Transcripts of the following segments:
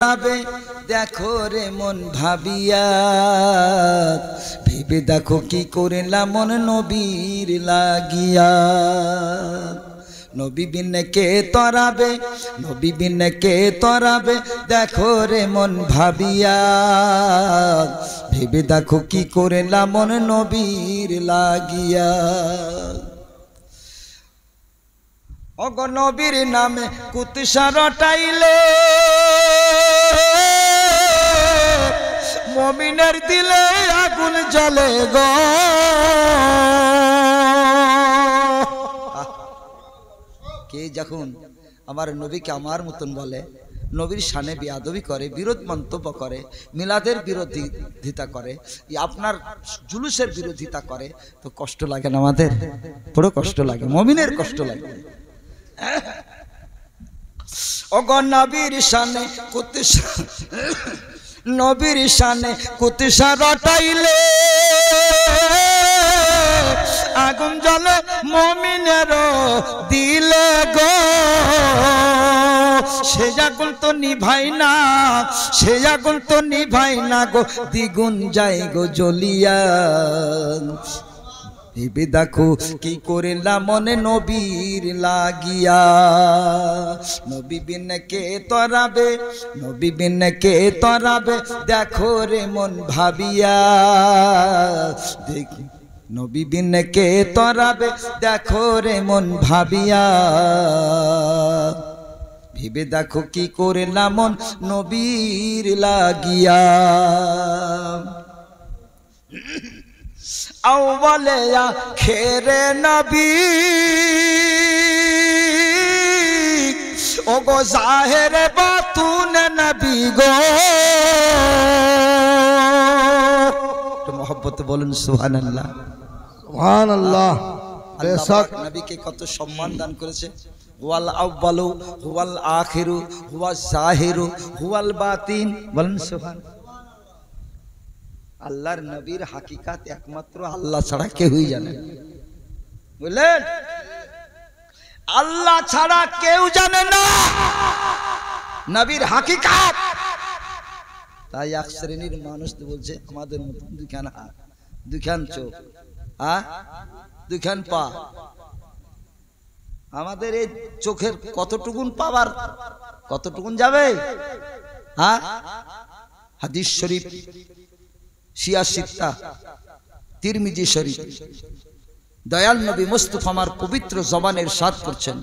তরাবে দেখো রে মন ভাবিয়া ভেবে দেখো কি করিলাম মন নবীর লাগিয়া নবী বিনে কে তরাবে নবী বিনে কে তরাবে দেখো রে মন ভাবিয়া ভেবে দেখো কি করিলাম মন নবীর লাগিয়া অগ নবীর নামে কুৎসা রটাইলে মুমিনের দিলে আগুন জ্বলে গো কে যখন আমার নবীকে আমার মতন বলে নবীর শানে বেয়াদবি করে বিরোধ মন্তব্য করে মিলাদের বিরোধিতা করে আপনার জুলুসের বিরোধিতা করে তো কষ্ট লাগে না আমাদের বড় কষ্ট লাগে মুমিনের কষ্ট লাগে ওগো নবীর শানে কুৎসা নবীর শানে কুৎসা রটাইলে আগুন জ্বলে মুমিনের দিলে গো সে আগুন তো নিভাই না সে আগুন তো নিভাই না গো দ্বিগুণ যায় গো জ্বলিয়া ভেবে দেখো কি করিলাম মনে নবীর লাগিয়া নবী বিনে কে তরাবে নবী বিনে কে তরাবে দেখো রে মন ভাবিয়া দেখি নবী বিনে কে তরাবে দেখো রে মন ভাবিয়া ভেবে দেখো কি করিলাম মন নবীর লাগিয়া আউয়ালে আখেরে নবী ওগো জাহেরে বাতুনে নবী গো তো মোহব্বতে বলুন সুবহানাল্লাহ সুবহানাল্লাহ আল্লাহ নবীকে কত সম্মান দান করেছে হুয়াল আউয়ালু হুয়াল আখিরু হুয়াজ জাহিরু হুয়াল বাতিন বলুন সুবহানাল্লাহ আল্লাহর নবীর হাকিকাত একমাত্র আল্লাহ ছাড়া কেউই জানে না বুঝলেন আল্লাহ ছাড়া কেউ জানে না নবীর হাকিকাত তাই এক শ্রেণীর মানুষ তো বলছে আমাদের মতন দুখান হাত দুখান চোখ দুখান পা আমাদের এই চোখের কতটুকুন পাওয়ার কতটুকুন যাবে হাদিস শরীফ শিয়া সিত্তা তিরমিজি শরীফ দয়াল নবী মুস্তাফা আমার পবিত্র জবানের ইরশাদ করছেন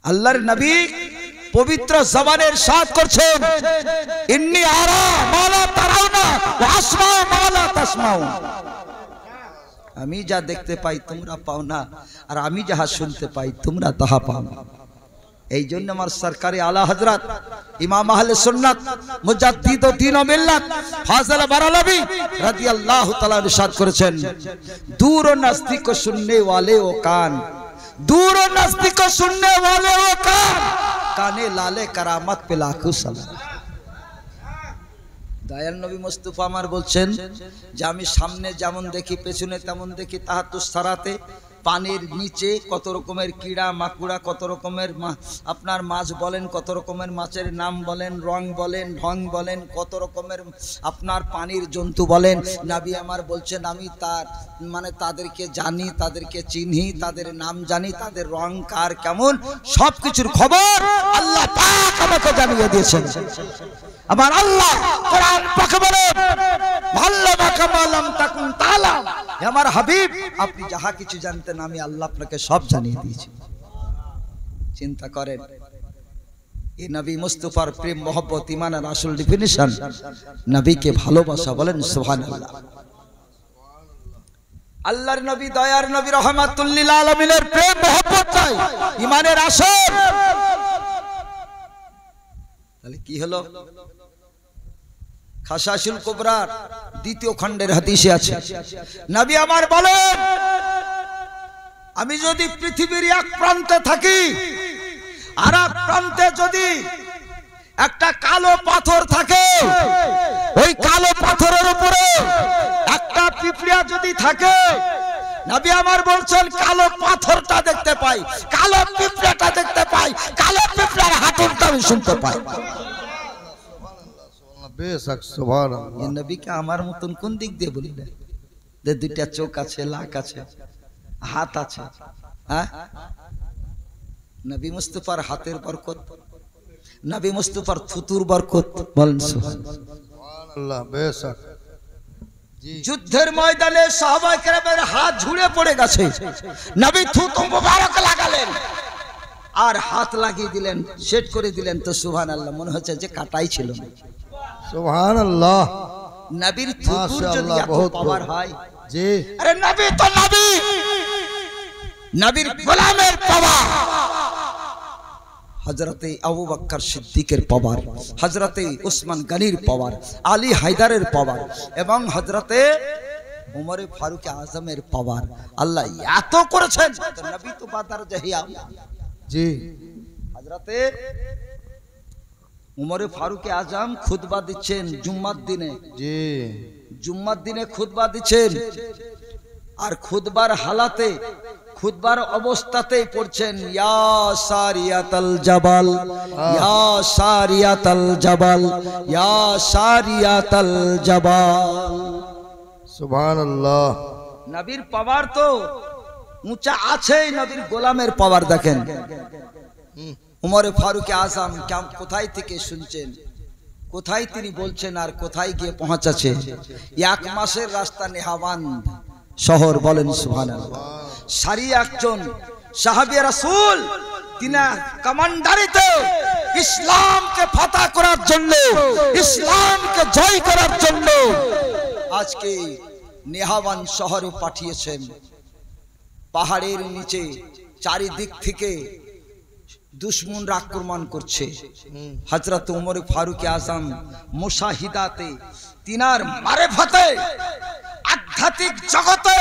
আল্লাহর নবী পবিত্র জবানের ইরশাদ করছেন ইন্নী আরা মা লা তারাউনা ওয়া আসমাউ মা লা তাসমাউন আমি যা দেখতে পাই তোমরা পাও না আর আমি যাহা শুনতে পাই তোমরা তাহা পাও না এই জন্য আমার সরকারি আলা হযরত ইমাম আহলে সুন্নাত মুজাদ্দিদ দ্বীন ও মিল্লাত ফাযল বারালভী রাদিয়াল্লাহু তাআলা ইরশাদ করেছেন दूर और नजदीक को सुनने वाले ओ कान दूर और नजदीक को सुनने वाले ओ कान काने लाले करामत पे लाखों सलाम দয়াল নবী মুস্তাফা আমার বলছেন যে আমি সামনে যেমন দেখি পেছনে তেমন দেখি তাহাতুস সারাতে পানির নিচে কত রকমের কীড়া মাকুড়া কত রকমের আপনার মাছ বলেন কত রকমের মাছের নাম বলেন রং বলেন ঢং বলেন কত রকমের আপনার পানির জন্তু বলেন নবী আমার বলছেন আমি তার মানে তাদেরকে জানি তাদেরকে চিনি তাদের নাম জানি তাদের রং কার কেমন সব কিছুর খবর আল্লাহ পাক আমাকে জানিয়ে দিয়েছেন আমার আল্লাহ কোরআন পাকে বলেন ভাল্লামা কামালাম তাকুন তাআলা হে আমার হাবিব আপনি যাহা কিছু জানতেন আমি আল্লাহ আপনাকে সব জানিয়ে দিয়েছি চিন্তা করেন এই নবী মুস্তাফার প্রেম মোহব্বত ঈমানের আসল ডেফিনিশন নবীকে ভালোবাসা বলেন সুবহানাল্লাহ আল্লাহর নবী দয়ার নবী রহমাতুল লিল আলামিনের প্রেম মোহব্বত চাই ঈমানের আসল তাহলে কি হলো খাসাসুল কুবরার দ্বিতীয় খণ্ডের হাদিসে আছে নবী আমার বলেন আমি যদি পৃথিবীর এক প্রান্তে থাকি আর এক প্রান্তে যদি একটা কালো পাথর থাকে ওই কালো পাথরের উপরে একটা পিঁপড়া যদি থাকে নবী আমার বলছেন কালো পাথরটা দেখতে পাই, কালো পিঁপড়াটা দেখতে পাই, কালো পিঁপড়ার হাঁটুরটা আমি শুনতে পাই। বেশক সুবহানাল্লাহ। নবীকে আমার মতন কোন দিক দিয়ে বলি না, যে দুইটা চোখ আছে, লাখ আছে, হাত আছে, হ্যাঁ? নবী মুস্তাফার হাতের বরকত, নবী মুস্তাফার থুতুর বরকত, বলেন সুবহানাল্লাহ। বেশক যুদ্ধের ময়দানে সাহাবায়ে কেরামের হাত ঝুড়ে পড়ে গেছে, নবী থুতু মুবারক লাগালেন আর হাত লাগিয়ে দিলেন, সেট করে দিলেন, তো সুবহানাল্লাহ মনে হচ্ছে যে কাটাই ছিল না। সুবহানাল্লাহ। নবীর থুতুর যদি এত পাওয়ার হয়, জি, আরে নবী তো নবী, নবীর গোলামের পাওয়ার, হযরতে আবু বকর সিদ্দিকের পাওয়ার, হযরতে উসমান গনির পাওয়ার, আলী হায়দারের পাওয়ার এবং হযরতে উমরে ফারুক আজমের পাওয়ার, আল্লাহ এত করেছেন। নবী তো বাদার জাহিয়া, জি, হযরতে উমরে ফারুক আজম খুতবা দিচ্ছেন জুম্মার দিনে, জি, জুম্মার দিনে খুতবা দিচ্ছেন, আর খুতবার হালাতে, খুতবার অবস্থাতেই পড়ছেন ইয়া সারিয়াতাল জাবাল, ইয়া সারিয়াতাল জাবাল, ইয়া সারিয়াতাল জাবাল। সুবহানাল্লাহ। নবীর পাওয়ার তো উঁচা আছেই, নবীর গোলামের পাওয়ার দেখেন। উমরে ফারুক আজম কোথায় থেকে শুনছেন, কোথায় তিনি বলছেন আর কোথায় গিয়ে পৌঁছাচ্ছে? 1 মাসের রাস্তা নেহাওয়ান শহর, বলেন সুবহানাল্লাহ। সারি একজন সাহাবী রাসূল, তিনি কমান্ডারিতে ইসলামকে ফাতা করার জন্য, ইসলামকে জয় করার জন্য আজকে নেহাওয়ান শহরে পাঠিয়েছেন। পাহাড়ের নিচে চারিদিক থেকে দুশমনরা আক্রমণ করছে। হযরত উমর ফারুক আজম মুশাহিদাতে, তিনার মারেফতে, আধ্যাত্মিক জগতে,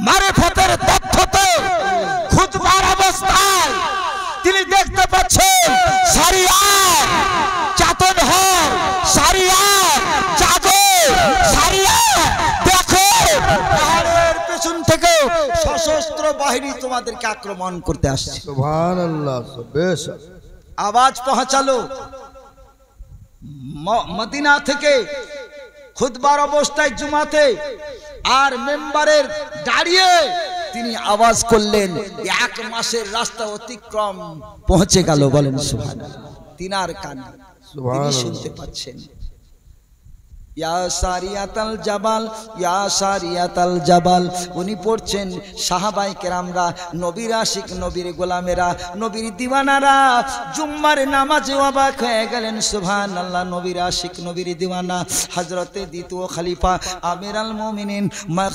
মারেফতের তথ্যতে, খুতবার অবস্থায় তিনি দেখতে পাচ্ছেন শরিয়াত চাতন হয়, শরিয়াত জাগো, শরিয়াত দেখো, পাহাড়ের পেছন থেকে সশস্ত্র বাহিনী তোমাদেরকে আক্রমণ করতে আসছে। সুবহানাল্লাহ। বেশক আওয়াজ পৌঁছালো মদিনা থেকে, খুতবার অবস্থায় জুমাতে, আর মেম্বারের দাঁড়িয়ে তিনি আওয়াজ করলেন, 1 মাসের রাস্তা অতিক্রম পৌঁছে গেল, বলেন সুবহানাল্লাহ। তিনার কানে তিনি শুনতে পাচ্ছেন ইয়া সারিয়াতাল জাবাল, ইয়া সারিয়াতাল জাবাল। উনি পড়ছেন সাহাবায়ে কেরামরা, নবীর আশিক, নবীর গোলামেরা, নবীর দিওয়ানারা জুম্মার নামাজে অবাক হয়ে গেলেন। সুবহানাল্লাহ। নবীর আশিক, নবীর দিওয়ানা হযরতে দ্বিতীয় খলিফা আমিরুল মুমিনিন,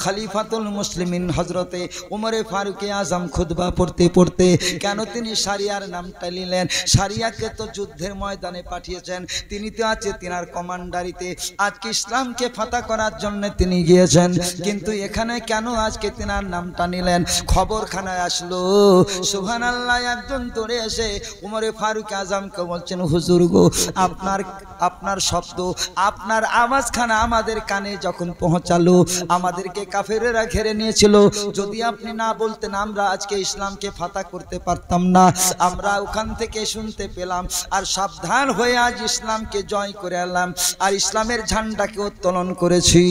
খলিফাতুল মুসলিমিন হযরতে উমরে ফারুক আজম খুতবা পড়তে পড়তে কেন তিনি সারিয়ার নামটা নিলেন? সারিয়াকে তো যুদ্ধের ময়দানে পাঠিয়েছেন, তিনি তো আছে তিনার কমান্ডারিতে, আজকে ইসলামকে ফাতা করার জন্য তিনি গিয়েছেন, কিন্তু এখানে কেন আজকে তিনার নামটা নিলেন? খবরখানায় আসলো, সুবহানাল্লাহ। একজন দৌড়ে এসে উমরে ফারুক আজমকে বলছেন, হুজুর গো, আপনার শব্দ, আপনার আওয়াজখানা আমাদের কানে যখন পৌঁছালো, আমাদেরকে কাফেরেরা ঘিরে নিয়েছিল, যদি আপনি না বলতেন আমরা আজকে ইসলামকে ফাতা করতে পারতাম না। আমরা ওখান থেকে শুনতে পেলাম আর সাবধান হয়ে আজ ইসলামকে জয় করে এলাম আর ইসলামের ঝান্ডাকে উত্তোলন করেছি।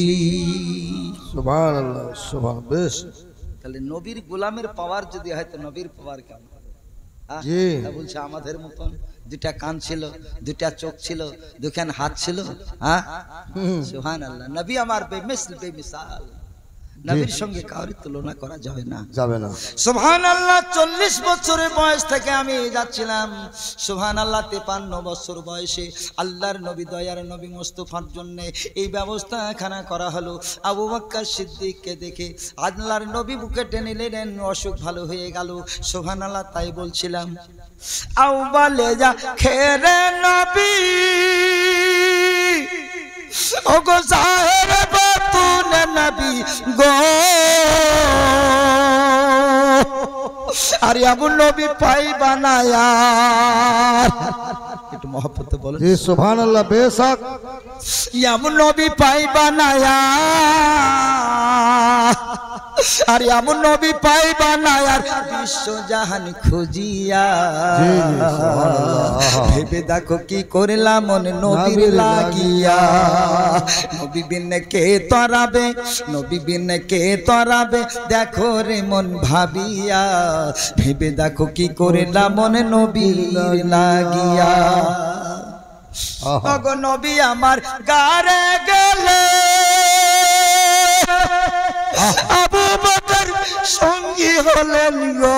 সুবহানাল্লাহ। সুবহান। বেশ, তাহলে নবীর গোলামের পাওয়ার যদি হয় তো নবীর পাওয়ার কেমন? জি, বলছে আমাদের মতন 2টা কান ছিল, 2টা চোখ ছিল, 2খান হাত ছিল, হ্যাঁ? সুবহানাল্লাহ। নবী আমার বেমিসল, বেমিসাল, নবীর সঙ্গে কারোর তুলনা করা যাবে না, যাবে না। সুবহানাল্লাহ। 40 বছরের বয়স থেকে আমি যাচ্ছিলাম, সুবহানাল্লাহ। 53 বছর বয়সে আল্লাহর নবী, দয়ার নবী মুস্তাফার জন্য এই ব্যবস্থা খানা করা হলো। আবু বকর সিদ্দিককে দেখে আল্লাহর নবী বুকে টেনে নিলেন, অসুখ ভালো হয়ে গেল, সুবহানাল্লাহ। তাই বলছিলাম, আও বলে যা খেরে নবী ও গো জাহের বাতুন নবী গো, আরে আবু নবী পাইবা না यार, একটু মহব্বতে বলেন জি, সুবহানাল্লাহ। বেশক আবু নবী পাইবা না यार, আর এমন নবী পাইবা না আর বিশ্ব জাহান খুঁজিয়া ভেবে দেখো কি করলাম মন নবীর লাগিয়া নবী বিন কে তরাবে নবী বিন কে তরাবে দেখো রে মন ভাবিয়া ভেবে দেখো কি করলাম মন নবীর লাগিয়া ওগো নবী আমার গারে গেলে আবু বকর সঙ্গী হলেন গো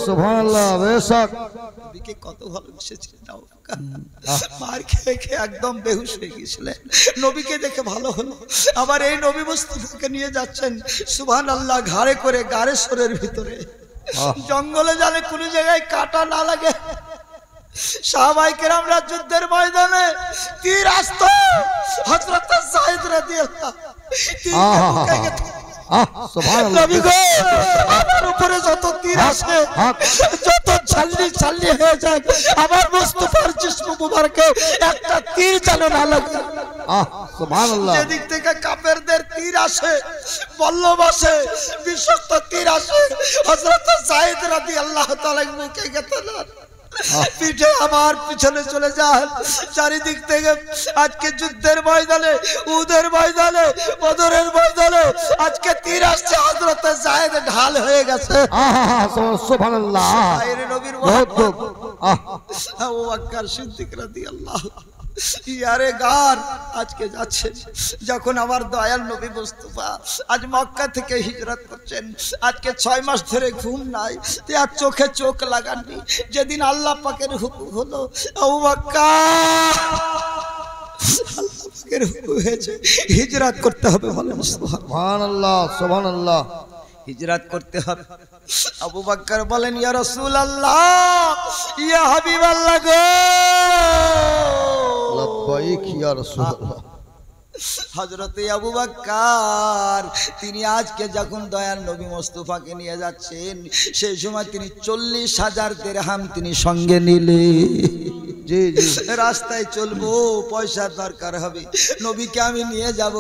সুবহানাল্লাহ বেশক নবীকে কত ভালোবেসেছিলেন মার খেয়ে খেয়ে একদম বেহুশ হয়ে গিয়েছিলেন নবীকে দেখে ভালো হলো আবার এই নবী মুস্তাফাকে নিয়ে যাচ্ছেন সুবহানাল্লাহ ঘাড়ে করে গারেশ্বরের ভিতরে জঙ্গলে জানে কোন জায়গায় কাটা না লাগে সাহাবায়ে কেরামরা যুদ্ধের ময়দানে তীর আসতো হযরত যায়েদ রাদিয়াল্লাহু সুবহানাল্লাহ নবী গো আমার উপরে যত তীর আসে যত ছাল্লি হয়ে যায় আমার মুস্তাফার জিসম মুবারকে একটা তীর যেন না লাগে সুবহানাল্লাহ যেদিক থেকে কাফেরদের তীর আসে বল্লম আসে বিষাক্ত তীর আসে হযরত যায়েদ রাদিয়াল্লাহু তাআলা মুখে গেতে না পিঠে আমার পিছনে চলে যান চারিদিক থেকে আজকে যুদ্ধের ময়দানে উহুদের ময়দানে বদরের ময়দানে আজকে তীর আসছে হযরত যায়েদ ঢাল হয়ে গেছে সুবহানাল্লাহ আরে নবীর বহুত আবু বকর সিদ্দিক রাদিয়াল্লাহু ইয়ারে গার আজকে যাচ্ছেন যখন আমার দয়াল নবী মুস্তাফা আজ মক্কা থেকে হিজরত করছেন আজকে 6 মাস ধরে ঘুম নাই তে আর চোখে চোখ লাগাননি যেদিন আল্লাহ পাকের হুকুম হলো আবু বকর আল্লাহ পাকের হুকুম হয়েছে হিজরত করতে হবে বলেন সুবহানাল্লাহ সুবহানাল্লাহ হিজরত করতে হবে আবু বকর বলেন ইয়া রাসূলুল্লাহ ইয়া হাবিবাল্লাহ গো লব্বাইক ইয়া রাসূলুল্লাহ হযরতে আবু বকর তিনি আজকে যখন দয়াল নবী মুস্তাফাকে নিয়ে যাচ্ছেন সেই সময় তিনি 40,000 দিরহাম তিনি সঙ্গে নিলেন জি জি রাস্তায় চলবো পয়সার দরকার হবে নবীকে আমি নিয়ে যাব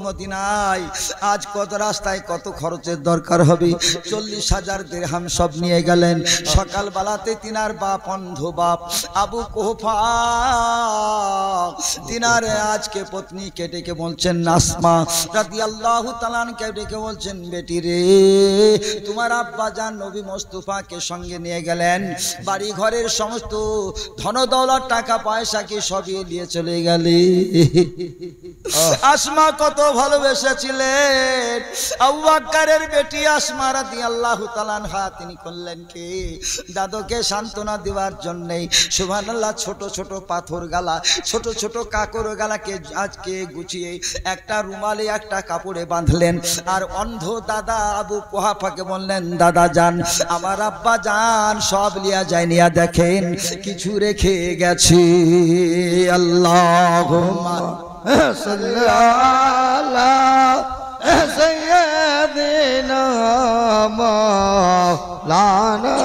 মদিনায় আজ কত রাস্তায় কত খরচের দরকার হবে 40,000 দিরহাম সব নিয়ে গেলেন সকালবেলাতে তিনার বাপ অন্ধ বাপ আবু কুহফা তিনার আজকে পত্নীকে ডেকে বলছেন আসমা রাদিয়াল্লাহু তাআলা কে ডেকে বলছেন বেটি রে তোমার আব্বা জান নবী মুস্তাফাকে সঙ্গে নিয়ে গেলেন বাড়ি ঘরের সমস্ত ধন দৌলত টাকা পয়সা কি সবই নিয়ে চলে গেলে আসমা কত ভালোবেসেছিলেন আবু বকরের বেটি আসমা রাদিয়াল্লাহু তাআলা আনহা তিনি করলেন কি দাদুকে সান্ত্বনা দেওয়ার জন্য সুবহানাল্লাহ ছোট ছোট পাথর গালা ছোট ছোট কাকর গালাকে আজকে গুছিয়ে একটা রুমালে একটা কাপড়ে বাঁধলেন আর অন্ধ দাদা আবু কুহাফাকে বললেন দাদা জান আমার আব্বা জান সব লিয়া যায় নিয়া দেখেন কিছু রেখে গেছে আল্লাহুম্মা সাল্লি আলা সাইয়্যিদিনা মাওলানা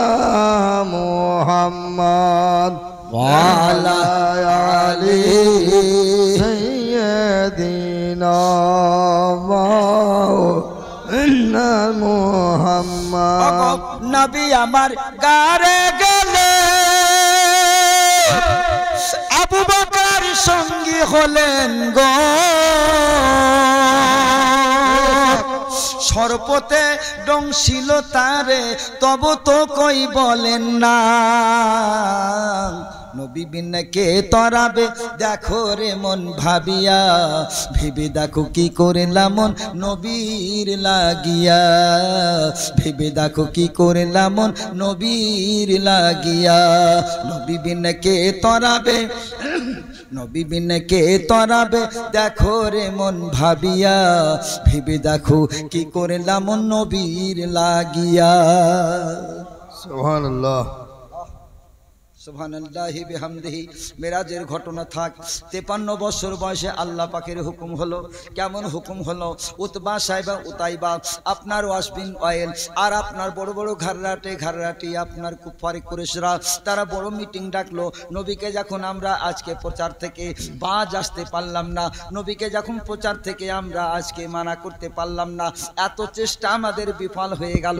মুহাম্মদ ওয়া আলা আলি সাইয়্যিদিনা মাওলানা মুহাম্মদ নবী আমার গারে গেলে আবু বকর সঙ্গী হলেন গো সর্পতে ডংছিল তারে তব তো কই বলেন না নবী বিন কে তরাবে দেখো রে মন ভাবিয়া ভেবে দেখো কি করলাম মন নবীর লাগিয়া ভেবে দেখো কি করলাম মন নবীর লাগিয়া নবী বিন কে তরাবে নবী বিন কে তরাবে দেখো রে মন ভাবিয়া ভেবে দেখো কি করলাম মন নবীর লাগিয়া সুবহানাল্লাহ সুবহানাল্লাহি বিহামদিহি মেরাজের ঘটনা থাক 53 বছর বয়সে আল্লাহ পাকের হুকুম হলো। কেমন হুকুম হলো? উতবা সাহেবা উতাইবা আপনার ওয়াসবিন অয়েল আর আপনার বড় বড় ঘাড়রাটি আপনার কুফারে কুরেশরা তারা বড় মিটিং ডাকলো। নবীকে যখন আমরা আজকে প্রচার থেকে বাজ আসতে পারলাম না, নবীকে যখন প্রচার থেকে আমরা আজকে মানা করতে পারলাম না, এত চেষ্টা আমাদের বিফল হয়ে গেল।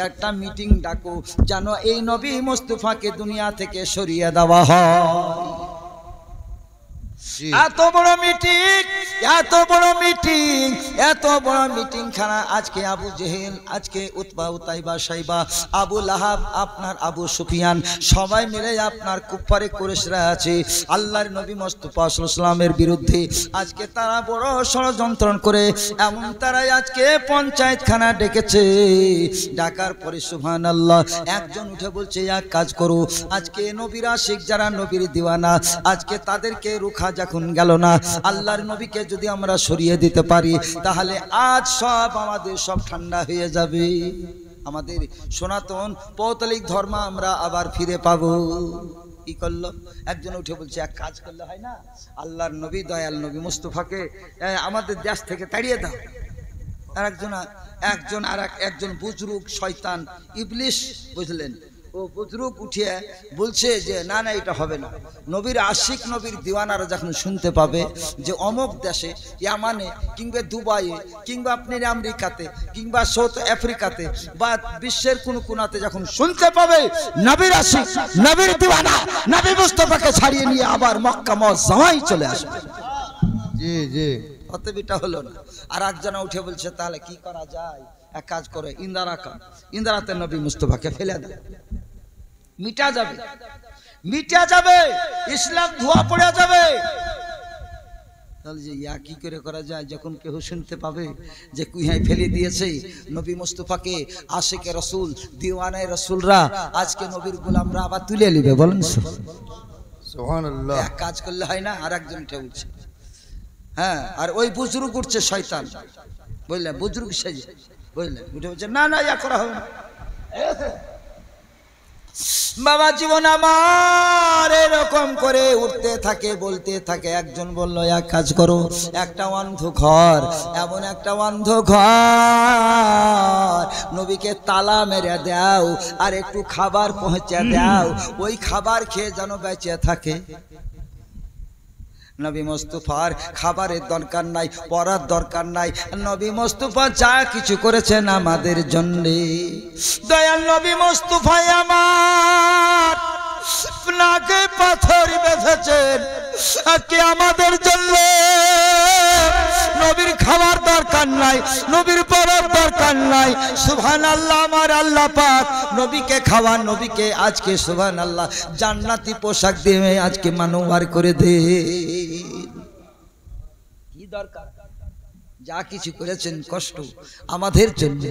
একটা মিটিং ডাকো যেন এই নবী মুস্তাফাকে দুনিয়া থেকে সরিয়ে দেওয়া হয়। এত বড় মিটিং খানা আজকে আবু জেহেল, আজকে উতবা উতাইবা সাইবা, আবু লাহাব, আপনার আবু সুফিয়ান সবাই মিলে আপনার কুফারে কুরেশরা আছে আল্লাহর নবী মুস্তাফা সাল্লাল্লাহু আলাইহি ওয়াসাল্লামের বিরুদ্ধে। আজকে তারা বড় ষড়যন্ত্র করে এমন তারাই আজকে পঞ্চায়েত খানা ডেকেছে। ডাকার পরে সুবহানাল্লাহ একজন উঠে বলছে এক কাজ করো, আজকে নবীর আশিক যারা নবীর দিওয়ানা আজকে তাদেরকে রুখা যখন গেল না, আল্লাহর নবীকে যদি আমরা সরিয়ে দিতে পারি তাহলে আজ আমাদের সব ঠান্ডা হয়ে যাবে, আমাদের সনাতন পৌতলিক ধর্ম আমরা আবার ফিরে পাবো। কি করলো? একজন উঠে বলছে এক কাজ করলে হয় না, আল্লাহর নবী দয়াল নবী মুস্তাফাকে আমাদের দেশ থেকে তাড়িয়ে দাও। আর একজন বুজরুগ শয়তান ইবলিশ, বুঝলেন, ও বুজরুগ উঠিয়ে বলছে যে না না এটা হবে না। নবীর আশিক নবীর দিওয়ানারা যখন শুনতে পাবে যে অমুক দেশে ইয়ামানে কিংবা দুবাইয়ে কিংবা আপনার আমেরিকাতে কিংবা সাউথ আফ্রিকাতে বা বিশ্বের কোন কোনাতে যখন শুনতে পাবে নবীর আশিক নবীর দিওয়ানা নবী মুস্তাফাকে ছাড়িয়ে নিয়ে আবার মক্কা মুআজ্জামায় চলে আসবে। জি জি, অতএব এটা হলো না। আর একজন উঠে বলছে তাহলে কি করা যায়, এক কাজ করে ইন্দারাতে নবী মুস্তাফাকে ফেলে দেয়, মিটা যাবে, ইসলাম ধোয়া পড়ে যাবে। তাহলে যে ইয়া কি করে করা যায়, যখন কেউ শুনতে পাবে যে কুইহায় ফেলে দিয়েছে নবী মুস্তাফাকে আশিকে রাসূল দিওয়ানায়ে রাসূলরা আজকে নবীর গোলামরা আবার তুলে নেবে, বলেন সুবহানাল্লাহ। এক কাজ করলে হয় না। আর একজন উঠে উঠছে, হ্যাঁ, আর ওই বুজরুগ উঠছে শয়তান, বুঝলেন, বুজরুগ সেজে, বুঝলেন, উঠে বলছে না না ইয়া করা হবে না। বাবা জীবন আমার এরকম করে উঠতে থাকে, বলতে থাকে। একজন বলল এক কাজ করো, একটা অন্ধকার, এমন একটা অন্ধকার নবীকে তালা মেরে দাও আর একটু খাবার পৌঁছে দাও, ওই খাবার খেয়ে যেন বেঁচে থাকে। নবী মুস্তাফার খাবারের দরকার নাই, পড়ার দরকার নাই, নবী মুস্তাফা যা কিছু করেছেন আমাদের জন্য। দয়াল নবী মুস্তাফা আমার নাকে পাথর বেঁধেছেন আজকে আমাদের জন্য। নবীর খাবার দরকার নাই, নবীর পড়ার দরকার নাই। সুবহানাল্লাহ, আমার আল্লাহ পাক নবীকে খাওয়ান, নবীকে আজকে সুবহানাল্লাহ জান্নাতি পোশাক দিয়ে আজকে মানওয়ার করে দে। কি দরকার? যা কিছু করেছেন কষ্ট আমাদের জন্য।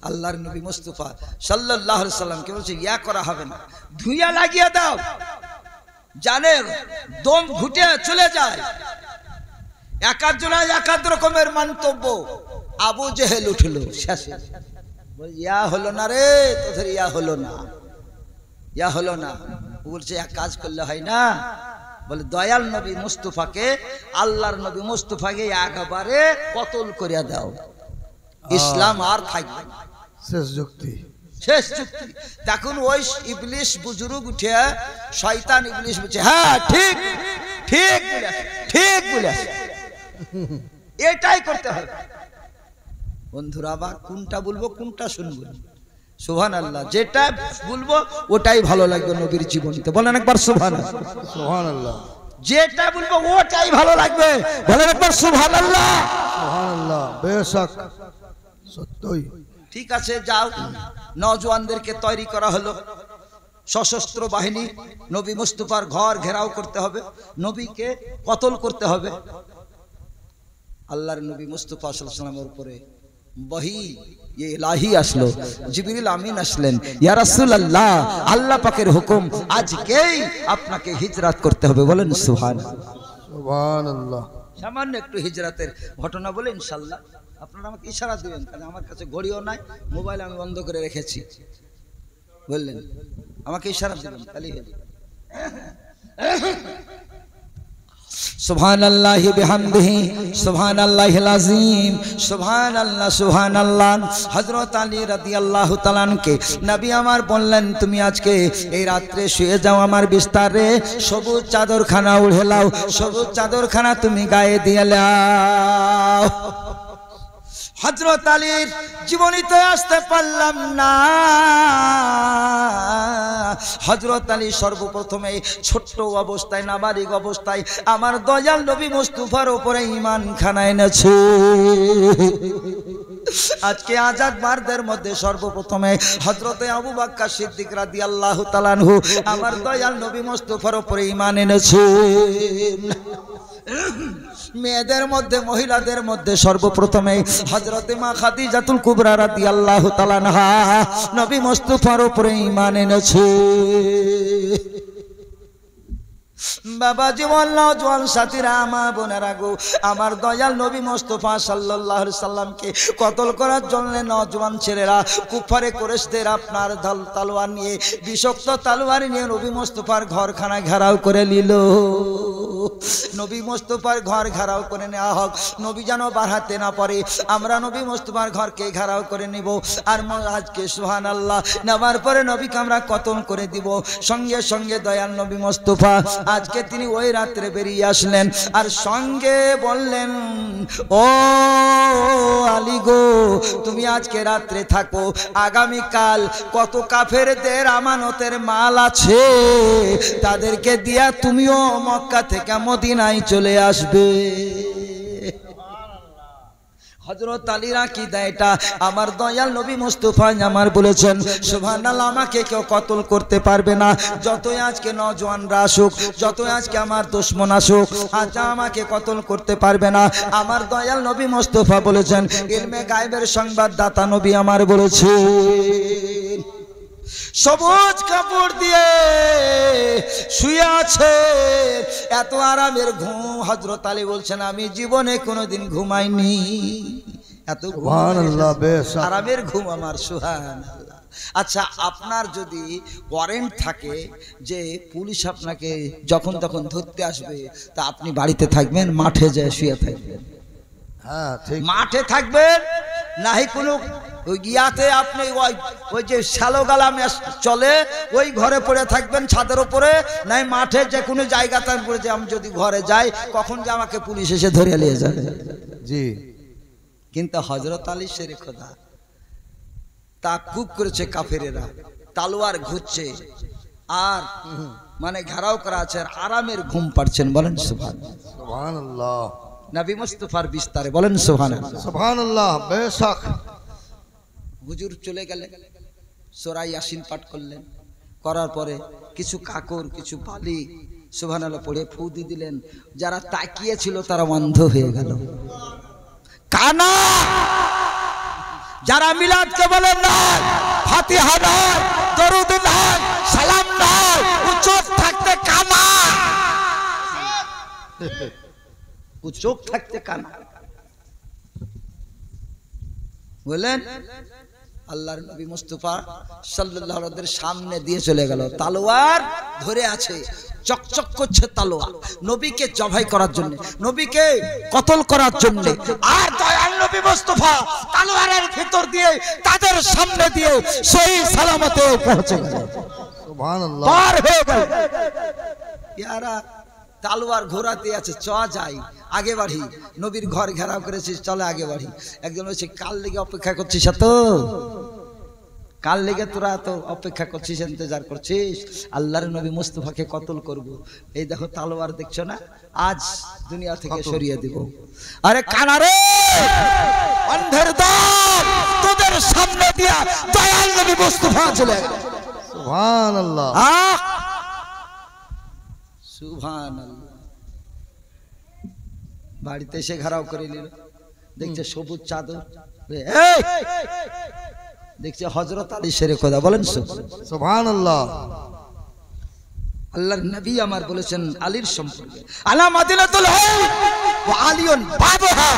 আল্লাহর নবী মুস্তাফা সাল্লাল্লাহু আলাইহি সাল্লামকে বলছে ইয়া করা হবে না, ধুইয়া লাগিয়ে দাও, জানের দম ঘুটে চলে যায়। একাধজনায় একাধ রকমের মন্তব্য। আবু জেহেল উঠলো শেষে, ইয়া হলো না রে তোদের, ইয়া হলো না। বলছে এক কাজ করলে হয় না, বলে দয়াল নবী মুস্তাফাকে, আল্লাহর নবী মুস্তাফাকে একবারে কতল করিয়া দাও, ইসলাম আর থাকবে না। শেষ যুক্তি। তখন ওই ইবলিশ বুজরুগ উঠে শয়তান ইবলিশ বলছে হ্যাঁ ঠিক বলেছে, এটাই করতে হবে। বন্ধুরা আবার কোনটা বলবো কোনটা শুনবো? সুবহানাল্লাহ, যেটা বলবো ওটাই ভালো লাগবে নবীর জীবনীতে, বলেন একবার সুবহানাল্লাহ। যেটা বলবো ওটাই ভালো লাগবে, বলেন একবার সুবহানাল্লাহ। বেশক সত্যই। ঠিক আছে, যাও, নওজওয়ানদেরকে তৈরি করা হলো, সশস্ত্র বাহিনী, নবী মুস্তাফার ঘর ঘেরাও করতে হবে, নবীকে কতল করতে হবে। আল্লাহর নবী মুস্তাফা সাল্লাল্লাহু আলাইহি ওয়াসাল্লামের উপরে ওহী ইলাহি আসলো, জিবরিল আমিন আসলেন, ইয়া রাসূলুল্লাহ আল্লাহ পাকের হুকুম, আজকেই আপনাকে হিজরত করতে হবে, বলেন সুবহানাল্লাহ। সামান্য একটু হিজরতের ঘটনা বলে ইনশাআল্লাহ আপনারা আমাকে ইশারা দিবেন, কারণ আমার কাছে ঘড়িও নাই, মোবাইল আমি বন্ধ করে রেখেছি। বললেন, আমাকে ইশারা দিলেন, তাহলেই হলো। সুবহানাল্লাহি বিহামদিহি সুবহানাল্লাহিল আযীম সুবহানাল্লাহ সুবহানাল্লাহ। হযরত আলী রাদিয়াল্লাহু তাআলা আনকে নবী আমার বললেন, তুমি আজকে এই রাত্রে শুয়ে যাও আমার বিস্তারে, সবুজ চাদরখানা উড়ে লাও, সবুজ চাদরখানা তুমি গায়ে দিয়ে লাও। হযরত আলীর জীবনীতে আসতে পারলাম না। হযরত আলী সর্বপ্রথমে ছোট্ট অবস্থায়, নাবালিক অবস্থায় আমার দয়াল নবী মুস্তাফার উপরে ঈমান খানা এনেছে। আজকে আজাদ বারদের মধ্যে সর্বপ্রথমে হযরতে আবু বকর সিদ্দিক রাদিয়াল্লাহু তাআলা আনহু আমার দয়াল নবী মুস্তাফার উপরে ঈমান এনেছে। মেয়েদের মধ্যে, মহিলাদের মধ্যে সর্বপ্রথমে হযরতে মা খাদিজাতুল কুবরা রাদিয়াল্লাহু তাআলা আনহা নবী মুস্তাফার উপরে ঈমান এনেছে। বাবা জীবন নওজোয়ান সাথীরা, মা বোনেরা গো, আমার দয়াল নবী মুস্তাফা সাল্লাল্লাহু আলাইহি সাল্লামকে কতল করার জন্য নওজোয়ান ছেলেরা কুফারে কুরাইশদের আপনার তলোয়ার নিয়ে, বিষাক্ত তলোয়ার নিয়ে নবী মুস্তাফার ঘরখানা ঘেরাও করে নিল। নবী মুস্তাফার ঘর ঘেরাও করে নেওয়া হোক, নবী যেন বাড়াতে না পারে, আমরা নবী মুস্তাফার ঘরকে ঘেরাও করে নিব। আর আজকে সুবহানাল্লাহ নেওয়ার পরে নবীকে আমরা কতল করে দিব। সঙ্গে সঙ্গে দয়াল নবী মুস্তাফা আজকে তিনি ওই রাত্রে বেরিয়ে আসলেন, আর সঙ্গে বললেন, ও আলী গো, তুমি আজকে রাত্রে থাকো, আগামীকাল কত কাফেরদের আমানতের মাল আছে তাদেরকে দিয়া তুমিও মক্কা থেকে মদিনায় চলে আসবে। হযরত আলীর আকীদা এটা। আমার দয়াল নবী মুস্তাফা আমার বলেছেন, সুবহানাল্লাহ, আমাকে কেউ কতল করতে পারবে না, যতই আজকে নওজোয়ানরা আসুক, যতই আজকে আমার দুশমন আসুক, আজ আমাকে কতল করতে পারবে না। আমার দয়াল নবী মুস্তাফা বলেছেন, ইলমে গায়বের সংবাদদাতা নবী আমার বলেছেন, সবুজ কাপড় দিয়ে শুয়ে আছে, এত আরামের ঘুম। হযরত আলী বলছেন, আমি জীবনে কোনোদিন ঘুমাইনি, এত সুবহানাল্লাহ, বেশ আরামের ঘুম আমার। সুবহানাল্লাহ। আচ্ছা, আপনার যদি ওয়ারেন্ট থাকে যে পুলিশ আপনাকে যখন তখন ধরতে আসবে, তা আপনি বাড়িতে থাকবেন, মাঠে যায় শুয়ে থাকবেন? হ্যাঁ, ঠিক। মাঠে থাকবেন, নাহি কোনো ওই গিয়াতে আপনি ওই যে শ্যালো গালা চলে ওই ঘরে পড়ে থাকবেন ছাদের উপরে, নাই মাঠে যে কোনো জায়গাতে পড়ে যে আমি যদি ঘরে যাই কখন যে আমাকে পুলিশ এসে ধরে নিয়ে যাবে। জি। কিন্তু হযরত আলী শেরে খোদা তাকুব করেছে, কাফেরেরা তালোয়ার ঘুরছে, আর মানে ঘেরাও করা আছে, আর আরামের ঘুম পাড়ছেন। বলেন সুবহানাল্লাহ। নবী মুস্তাফার বিস্তারে বলেন সুবহানাল্লাহ। সুবহানাল্লাহ, বেশক। হুজুর চলে গেলেন, সূরা ইয়াসিন পাঠ করলেন, করার পরে কিছু কাকড়, কিছু বালি সুবহানাল্লাহ পড়ে ফু দিয়ে দিলেন। যারা তাকিয়ে ছিল তারা অন্ধ হয়ে গেল, কানা। যারা মিলাদকে বলেন না, ফাতিহা নয়, দরুদ নয়, সালাম নয়, চোখ থাকতে কানা, চোখ থাকতে কানা। বলেন আল্লাহর নবী মুস্তাফা সাল্লাল্লাহু আলাইহি ওয়াসাল্লামের সামনে দিয়ে চলে গেল, তালোয়ার ধরে আছে, চকচক করছে তালোয়ার, নবীকে জবাই করার জন্য, নবীকে কতল করার জন্য। আর দয়াল নবী মুস্তাফা তালোয়ারের ভিতর দিয়ে তাদের সামনে দিয়ে সহি সালামতে পৌঁছে গেল। সুবহানাল্লাহ, পার হয়ে গেল। ইয়ারা তালোয়ার ঘোরাতে আছে, চ যাই আগে বাড়ি, নবীর ঘর ঘেরাও করেছিস, চলে আগে বাড়ি। একজন বলছে, কাল লেগে অপেক্ষা করছিস, তো কাল লেগে তোরা তো অপেক্ষা করছিস, ইন্তজার করছিস, আল্লাহর নবী মুস্তাফাকে কতল করব। এই দেখো তালোয়ার দেখছো না, আজ দুনিয়া থেকে সরিয়ে দিব। আরে কানারে, অন্ধের দল, তোদের সামনে দিয়া দয়াল নবী মুস্তাফা চলে গেল। সুবহানাল্লাহ, সুবহানাল্লাহ। বাড়িতে এসে ঘেরাও করে নিল, দেখছে সবুজ চাদর, দেখছে হযরত আলী শেরে খোদা। বলেন সুবহানাল্লাহ। আল্লাহর নবী আমার বলেছেন আলীর সম্পর্কে, আলা মাদিনাতুল হাই ওয়া আলিয়ুন বাবুহা।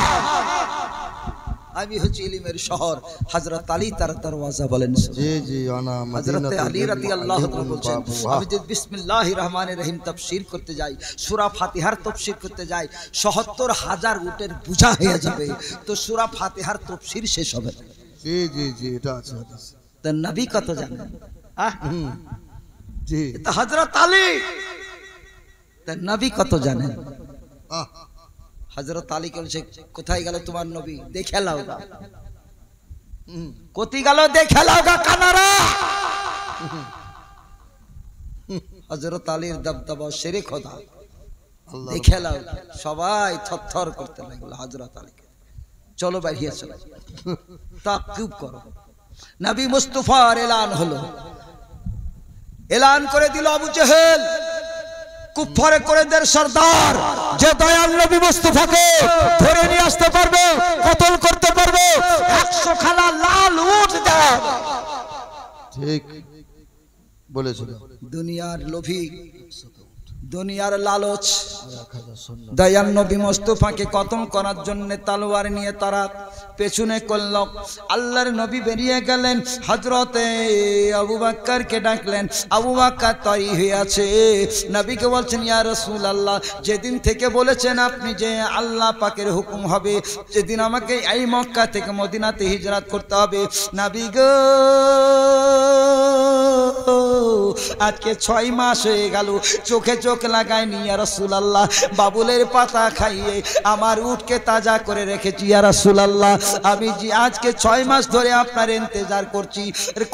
আমি হচ্ছে ইলমের শহর। হযরত আলী তার দরওয়াজা বলেন। জি জি আনা হযরত আলী রাদিয়াল্লাহু তাআলা বলেন, আমি যদি বিসমিল্লাহির রহমানির রহিম তাফসীর করতে যাই, সূরা ফাতিহার তাফসীর করতে যাই, ৭০,০০০ উটের বোঝা হয়ে যাবে, তো সূরা ফাতিহার তাফসীর শেষ হবে না। জি জি জি এটা আছে হাদিসে। তো নবী কত জানেন? জি তো হযরত আলী, তো নবী কত জানেন? হযরত আলী বলছে, কোথায় গেল তোমার নবী? দেখে লাও গা। কোথায় গেল? দেখে লাও গা কানারা। হযরত আলীর দবদবা শেরে খোদা, দেখে লাও। সবাই থরথর করতে লাগলো হযরত আলীকে। চলো বাইরে চলো, তাকিব করো। নবী মুস্তাফার এলান হলো। এলান করে দিল আবু জেহেল, কুফারে কুরাইশদের সরদার, যে দয়াল নবী মুস্তাফাকে ধরে নিয়ে আসতে পারবে, কতল করতে পারবে, 100 খানা লাল উট দাও। ঠিক বলেছিল। দুনিয়ার লোভী, দুনিয়ার লালচ, দয়াল নবী মুস্তাফাকে কতল করার জন্য তলোয়ার নিয়ে তারা পেছনে করল। আল্লাহর নবী বেরিয়ে গেলেন, হযরতে আবু বকরকে ডাকলেন। আবু বকর তৈরি হয়ে আছে। নবীকে বলছেন, ইয়া রাসূলুল্লাহ, যেদিন থেকে বলেছেন আপনি যে আল্লাহ পাকের হুকুম হবে, যেদিন আমাকে এই মক্কা থেকে মদিনাতে হিজরত করতে হবে, নবী গো আজকে 6 মাস হয়ে গেল, চোখে চোখ লাগায়নি ইয়া রাসূলুল্লাহ। বাবুলের পাতা খাইয়ে আমার উটকে তাজা করে রেখেছি ইয়া রাসূলুল্লাহ। আমি যে আজকে 6 মাস ধরে আপনার ইন্তজার করছি,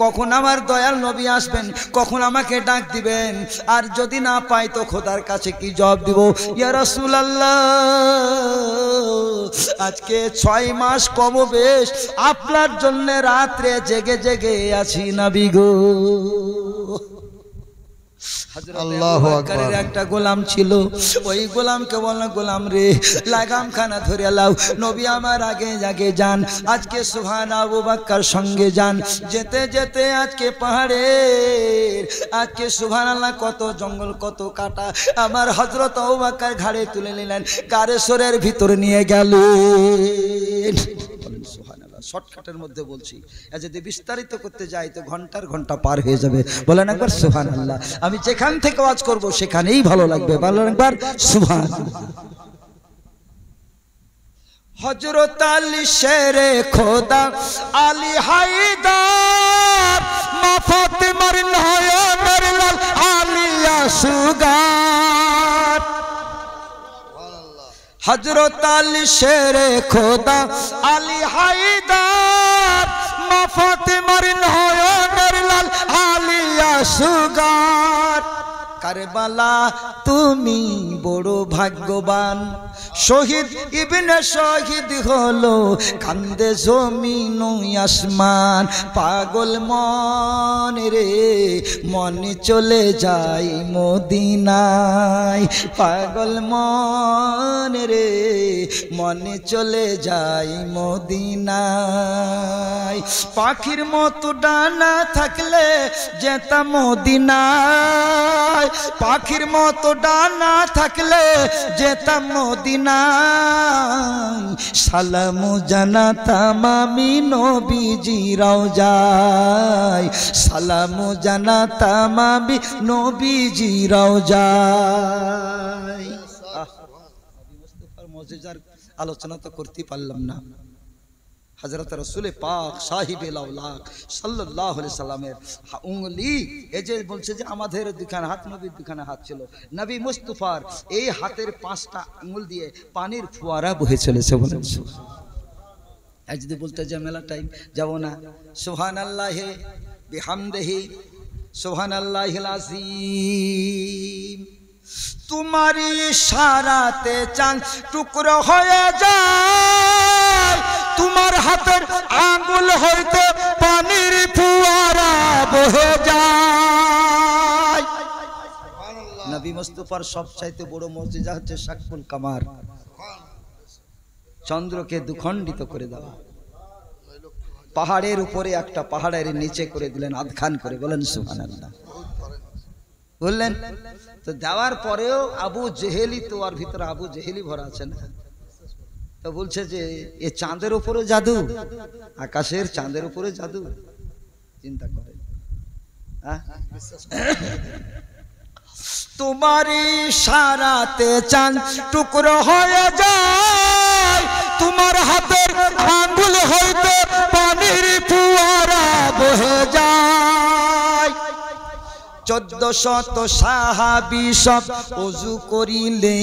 কখন আমার দয়াল নবী আসবেন, কখন আমাকে ডাক দিবেন, আর যদি না পাই তো খোদার কাছে কি জবাব দিব ইয়া রাসূলুল্লাহ। আজকে 6 মাস কমবেশ আপনার জন্য রাত্রে জেগে জেগে আছি নবী গো। আল্লাহু আকবার। একটা গোলাম ছিল, ওই গোলামকে বলল, গোলাম রে লাগাম খানা ধরে লাও, নবী আমার আগে আগে যান। আজকে সুবহান আবু বকর সঙ্গে যান। যেতে যেতে আজকে পাহাড়ের, আজকে সুবহানাল্লাহ কত জঙ্গল কত কাটা, আমার হযরত আবু বকর ঘাড়ে তুলে নিলেন, কারেশ্বরের ভিতরে নিয়ে গেলেন। শর্টকাটের মধ্যে বলছি, যদি বিস্তারিত করতে যাই তো ঘন্টার ঘন্টা পার হয়ে যাবে। বলেন একবার সুবহানাল্লাহ। আমি যেখান থেকে ওয়াজ করব সেখানেই ভালো লাগবে। বলেন একবার সুবহানাল্লাহ। হযরত আলী শেরে খোদা, আলী হায়দার, মা ফাতেমার নয়নের লাল, আলী আসগার। হযরত আলী শেরে খোদা, আলী হায়দার, মা ফাতেমার নয়নের লাল, আলী আসগার। কারবালা তুমি বড় ভাগ্যবান, শহীদ ইবনে শহীদ হলো, কান্দে জমিন আসমান। পাগল মন রে মনে চলে যায় মদিনায়, পাগল মন রে মনে চলে যায় মদিনায়। পাখির মতো ডানা থাকলে যেতাম মদিনায়, পাখির মতো ডানা থাকলে যেতাম মদিনায়। সালামু জানাতাম আমি নবীজি রওজায়, সালামু জানাতাম আমি নবীজি রওজায়। মুস্তাফার মুজিজার আলোচনা তো করতে পারলাম না। হযরত রাসূল পাক সাহিবে লাউলাক সাল্লাল্লাহু আলাইহি সাল্লামের উঙ্গলি, এই যে বলছে যে আমাদের দুখানা হাত, নবীর দুখানা হাত ছিল, নবী মুস্তাফার এই হাতের 5টা আঙ্গুল দিয়ে পানির ফোয়ারা বহে চলেছে। বলেন সুবহানাল্লাহ। আজ যদি বলতে যে মেলা টাইম যাব না। সুবহানাল্লাহি বিহামদিহি সুবহানাল্লাহিল আযীম। তোমারি ইশারাতে চাঁদ টুকরো হয়ে যায়, তোমার হাতের আঙ্গুল হইতে পানির ফোয়ারা বহে যায়। নবী মুস্তাফার সবচাইতে বড় মুজিজা হচ্ছে শাকুল কামার, চন্দ্রকে দুখণ্ডিত করে দেওয়া। পাহাড়ের উপরে একটা, পাহাড়ের নিচে করে দিলেন আধখান করে। বলেন সুবহানাল্লাহ। বললেন তো দেওয়ার পরেও আবু জেহেলি, তো আর ভিতরে আবু জেহেলি ভরা আছে না, তো বলছে যে এ চাঁদের উপরে জাদু, আকাশের চাঁদের উপরে জাদু। চিন্তা করে তোমার ইশারাতে চাঁদ টুকরো হয়ে যায়, তোমার হাতের আঙ্গুল হইতে পানির ফোয়ারা বহে যায়। 1400 সাহাবী সব ওযু করিলেন,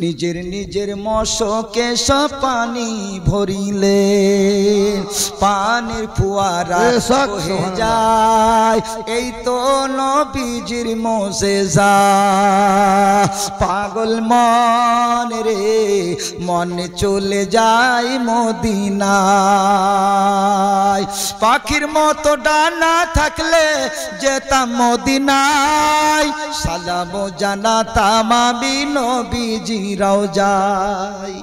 নিজের নিজের মশকে সব পানি ভরিলেন, পানির ফোয়ারা বহে যায়। এই তো নবীজির মোজেজা। পাগল মন রে মনে চলে যায় মদিনায়, পাখির মতো ডানা থাকলে যেতাম মদিনায়, সালাম জানাতাম আমি নবীজি রওজায়।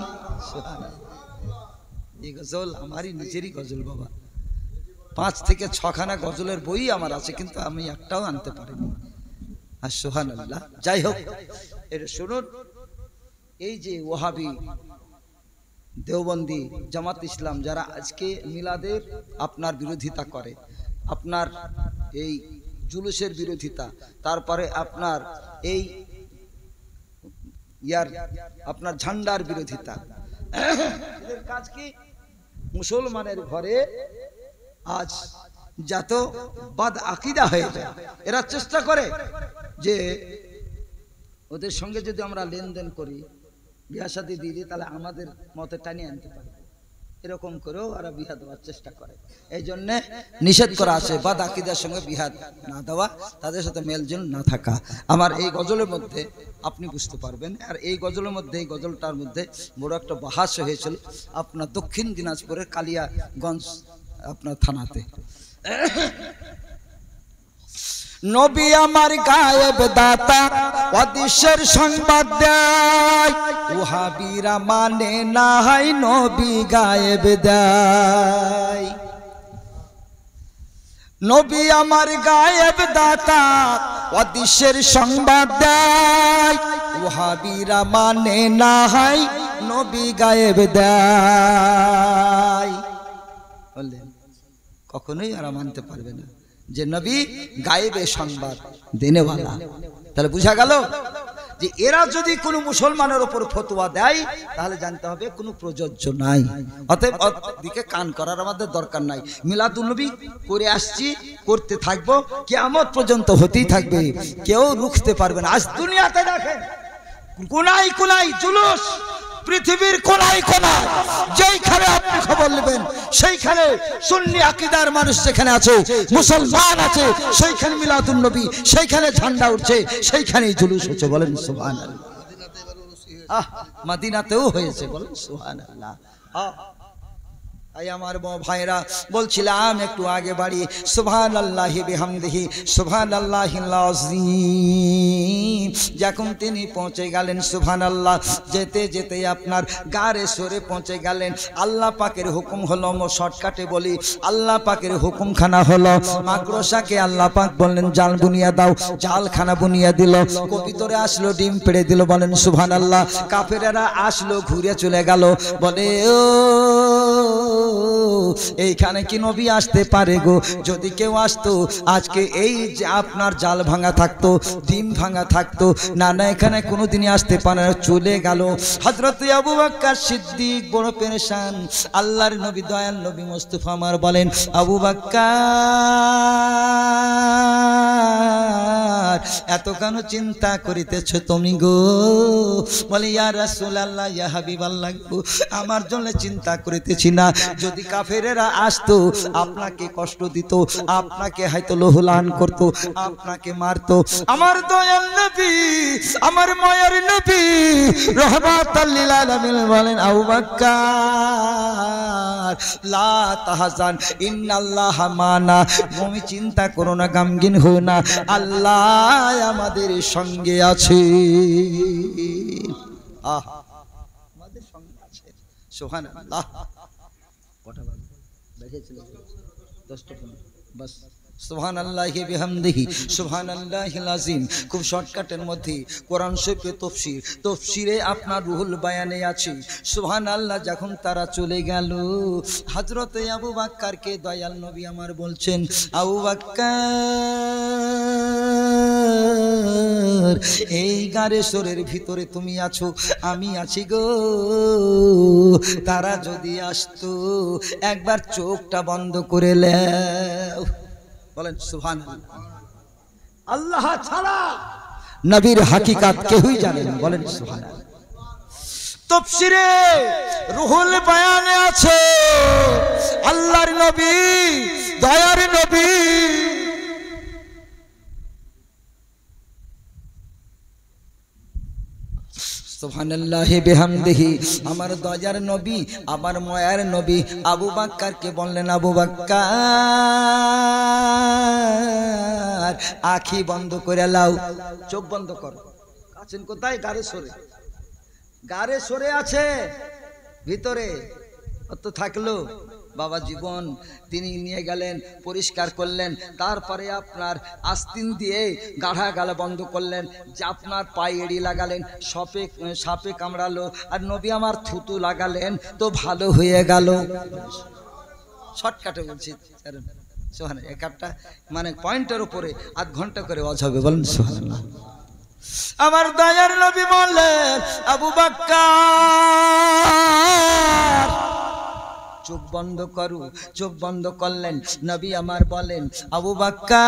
এই গজল আমারই নিজেরই গজল বাবা, 5 থেকে 6 খানা গজলের বই আমার আছে, কিন্তু আমি একটাও আনতে পারিনি। আর সুবহানাল্লাহ। যাই হোক, এটা শুনুন, এই যে ওয়াহাবি দেওবন্দি জামাত ইসলাম যারা আজকে মিলাদের আপনার বিরোধিতা করে, আপনার এই জুলুসের বিরোধিতা, তারপরে আপনার এই আপনার ঝান্ডার বিরোধিতা, এদের কাজ কি? মুসলমানের ঘরে আজ যত বাদ আকিদা হয়ে যায়, এরা চেষ্টা করে যে ওদের সঙ্গে যদি আমরা লেনদেন করি, বিয়া শাদী দিয়ে দিই, তাহলে আমাদের মতে টানিয়ে আনতে পারবে। এরকম করেও ওরা বিয়া দেওয়ার চেষ্টা করে। এই জন্য নিষেধ করা আছে বাদ আকিদার সঙ্গে বিয়া না দেওয়া, তাদের সাথে মেলজোল না থাকা। আমার এই গজলের মধ্যে আপনি বুঝতে পারবেন। আর এই গজলের মধ্যে, এই গজলটার মধ্যে বড় একটা বাহাস হয়েছিল আপনার দক্ষিণ দিনাজপুরের কালিয়াগঞ্জ আপনার থানাতে। নবী আমার গায়েব দাতা, অদৃশ্যের সংবাদ দেয়, ওয়াহাবীরা মানে না হয় নবী গায়েব দেয়। নবী আমার গায়েব দাতা, অদৃশ্যের সংবাদ দেয়, ওয়াহাবীরা মানে না হয় নবী গায়েব দেয়। বললেন কখনোই আর মানতে পারবে না যে নবী গায়েবে সংবাদ দেনেওয়ালা। তাহলে বুঝা গেল যে এরা যদি কোনো মুসলমানের উপর ফতোয়া দেয়, তাহলে জানতে হবে কোনো প্রযোজ্য নাই। অতএব দিকে কান করার আমাদের দরকার নাই। মিলাদুন্নবী করে আসছি, করতে থাকবো, কিয়ামত পর্যন্ত হতেই থাকবে, কেউ রুখতে পারবে না। আজ দুনিয়াতে দেখেন কোনায় কোনায় জুলুস, পৃথিবীর কোনায় কোনায় যেইখানে আপনি খবর নেবেন সেইখানে সুন্নি আকীদার মানুষ যেখানে আছে, মুসলমান আছে, সেইখানে মিলাদুন নবী, সেইখানে ঝান্ডা উঠছে, সেইখানেই জুলুস হচ্ছে। বলেন সুবহানাল্লাহ। মদিনাতেও হয়েছে, বলেন সুবহানাল্লাহ। আমার ভাইরা বলছিলাম একটু আগে বাড়ি, সুবহানাল্লাহি বিহামদিহি সুবহানাল্লাহিল আযীম। যখন তিনি পৌঁছে গেলেন সুবহানাল্লাহ, যেতে যেতে আপনার গারে সরে পৌঁছে গেলেন, আল্লাহ পাকের হুকুম হলো, শর্টকাটে বলি, আল্লাহ পাকের হুকুমখানা হলো। মাকড়সাকে আল্লাহ পাক বললেন জাল বুনিয়া দাও, জালখানা বুনিয়া দিল, কবিতরে আসলো, ডিম পেড়ে দিল। বলেন সুবহানাল্লাহ। কাফেরেরা আসলো, ঘুরে চলে গেল, বলে ও এইখানে কি নবী আসতে পারে গো? যদি কেউ আসতো আজকে এই যে আপনার জাল ভাঙা থাকতো, ডিম ভাঙা থাকতো। না না, এখানে কোনোদিনই আসতে পারে না, চলে গেল। হযরত আবু বকর সিদ্দিক বড় পেরেশান। আল্লাহর নবী, দয়াল নবী মুস্তাফা আমার বলেন, আবু বকর এত কেন চিন্তা করিতেছ তুমি গো? বলে ইয়া রাসূলুল্লাহ, ইয়া হাবিবাল্লাহ, আমার জন্য চিন্তা করিতেছি না। যদি কাফেরেরা আসতো, আপনাকে কষ্ট দিত, আপনাকে হয়তো লোহলান করত, আপনাকে মারতো, আমার দয়াল নবী, আমার মায়ের নবী রাহমাতাল লিল আলামিন বলেন, আবু বকর লা তাহজান ইন্নাল্লাহা মানা, তুমি চিন্তা করো না, গামগীন হও না, আল্লাহ আমাদের সঙ্গে আছে। আমাদের সঙ্গে আছে। সুবহানাল্লাহ। কটা বাজে? দেখেছিল 10টা 15 বাস। সুবহানাল্লাহি বিহামদিহি সুবহানাল্লাহিল আযীম। খুব শর্টকাটের মধ্যে কোরআন শরীফে তফসিরে আপনার রুহুল বায়ানে আছে। সুবহানাল্লাহ। যখন তারা চলে গেল, হযরতে আবু বকরকে দয়াল নবী আমার বলছেন, আবু বকর, এই গারে সরের ভিতরে তুমি আছো, আমি আছি গো। তারা যদি আসতো, একবার চোখটা বন্ধ করে লেও। বলেন সুবহানাল্লাহ। আল্লাহ ছাড়া নবীর হাকিকাত কেউই জানে না। বলেন সুবহানাল্লাহ। তাফসীরে রুহুল বায়ানে আছে, আল্লাহর নবী, দয়ার নবী সুবহানাল্লাহি বিহামদিহি, আমার দয়ার নবী, আমার মায়ার নবী আবু বকরকে বললেন, আবু বকর, আঁখি বন্ধ করে লাও, চোখ বন্ধ করো। আছেন কোথায়? গারে সরে। গারে সরে আছে ভিতরে। অত থাকলো বাবা জীবন, তিনি নিয়ে গেলেন, পরিষ্কার করলেন, তারপরে আপনার আস্তিন দিয়ে গাঢ়া গালা বন্ধ করলেন, যে আপনার পায়ে এড়ি লাগালেন, সাপে কামড়ালো, আর নবী আমার থুতু লাগালেন, তো ভালো হয়ে গেল। শর্টকাটে বলছি, সুবহানাল্লাহ। একটা মানে পয়েন্টের উপরে আধ ঘন্টা করে ওয়াজ হবে। বলেন সুবহানাল্লাহ। আমার দয়ার নবী বললেন, আবু বকর, চোখ বন্ধ করো। চোখ বন্ধ করলেন। নবী আমার বলেন, আবু বকর,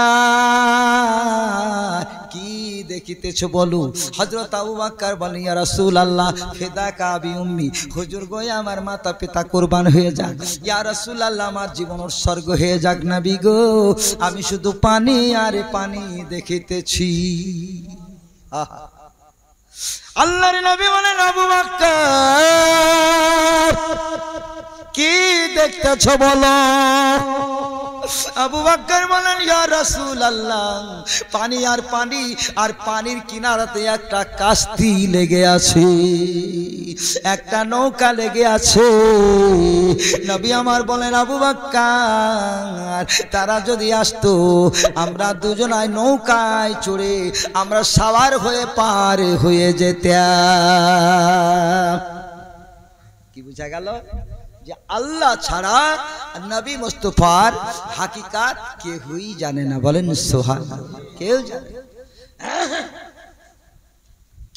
কি দেখিতেছ বলো? হযরত আবু বকর বলেন, ইয়া রাসূলুল্লাহ, ফিদাকা আবি উম্মি, হুজুর গো আমার মাতা পিতা কুরবান হয়ে যাক। ইয়া রাসূলুল্লাহ, আমার জীবন উৎসর্গ হয়ে যাক। নবী গো, আমি শুধু পানি আর পানি দেখিতেছি। আল্লাহর নবী বলেন, আবু বকর, কি দেখতেছ বলো? আবু বকর বলেন, ইয়া রাসূলুল্লাহ, পানি আর পানি, আর পানির কিনারাতে একটা কাস্তি লেগে আছে, একটা নৌকা লেগে আছে। নবী আমার বলেন, আবু বকর, তারা যদি আসতো, আমরা দুজনায় নৌকায় চড়ে আমরা সাওয়ার হয়ে পার হয়ে যেতাম। কি বুঝা গেল? যে আল্লাহ ছাড়া নবী মুস্তাফার হাকিকাত কেউই জানে না। বলেন সুবহানাল্লাহ। কেউ জানে,